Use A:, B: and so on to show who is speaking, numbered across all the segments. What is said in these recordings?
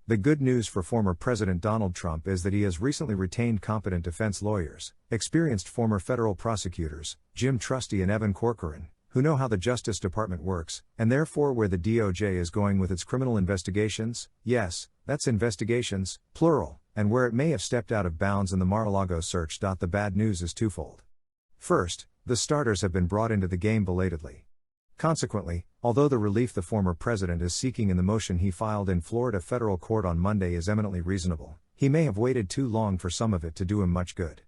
A: The good news for former President Donald Trump is that he has recently retained competent defense lawyers, experienced former federal prosecutors, Jim Trusty and Evan Corcoran, who know how the Justice Department works, and therefore where the DOJ is going with its criminal investigations, yes, that's investigations, plural, and where it may have stepped out of bounds in the Mar-a-Lago search. The bad news is twofold. First, the starters have been brought into the game belatedly. Consequently, although the relief the former president is seeking in the motion he filed in Florida federal court on Monday is eminently reasonable, he may have waited too long for some of it to do him much good.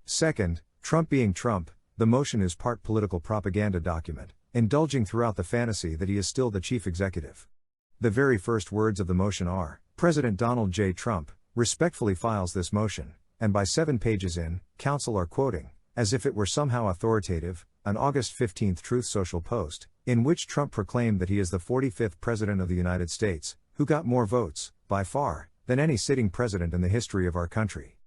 A: Second, Trump being Trump, the motion is part political propaganda document, indulging throughout the fantasy that he is still the chief executive. The very first words of the motion are, President Donald J. Trump respectfully files this motion, and by 7 pages in, counsel are quoting, as if it were somehow authoritative, an August 15 Truth Social post, in which Trump proclaimed that he is the 45th President of the United States, who got more votes, by far, than any sitting president in the history of our country.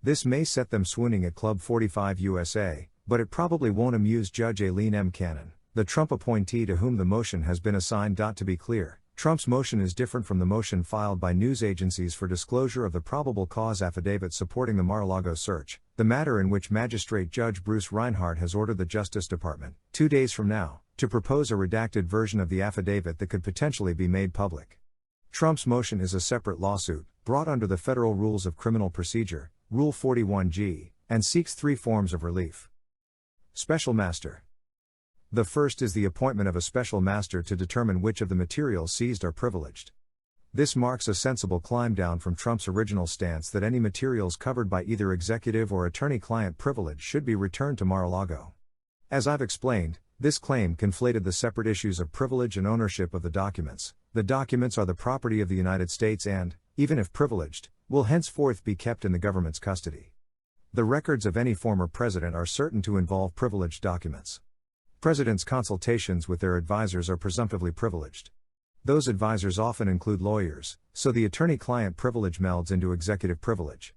A: This may set them swooning at Club 45 USA, but it probably won't amuse Judge Aileen M. Cannon, the Trump appointee to whom the motion has been assigned. To be clear, Trump's motion is different from the motion filed by news agencies for disclosure of the probable cause affidavit supporting the Mar-a-Lago search, the matter in which Magistrate Judge Bruce Reinhart has ordered the Justice Department, 2 days from now, to propose a redacted version of the affidavit that could potentially be made public. Trump's motion is a separate lawsuit, brought under the Federal Rules of Criminal Procedure, Rule 41G, and seeks 3 forms of relief. Special Master. The first is the appointment of a special master to determine which of the materials seized are privileged. This marks a sensible climb down from Trump's original stance that any materials covered by either executive or attorney-client privilege should be returned to Mar-a-Lago. As I've explained, this claim conflated the separate issues of privilege and ownership of the documents. The documents are the property of the United States and, even if privileged, will henceforth be kept in the government's custody. The records of any former president are certain to involve privileged documents. Presidents' consultations with their advisors are presumptively privileged. Those advisors often include lawyers, so the attorney-client privilege melds into executive privilege.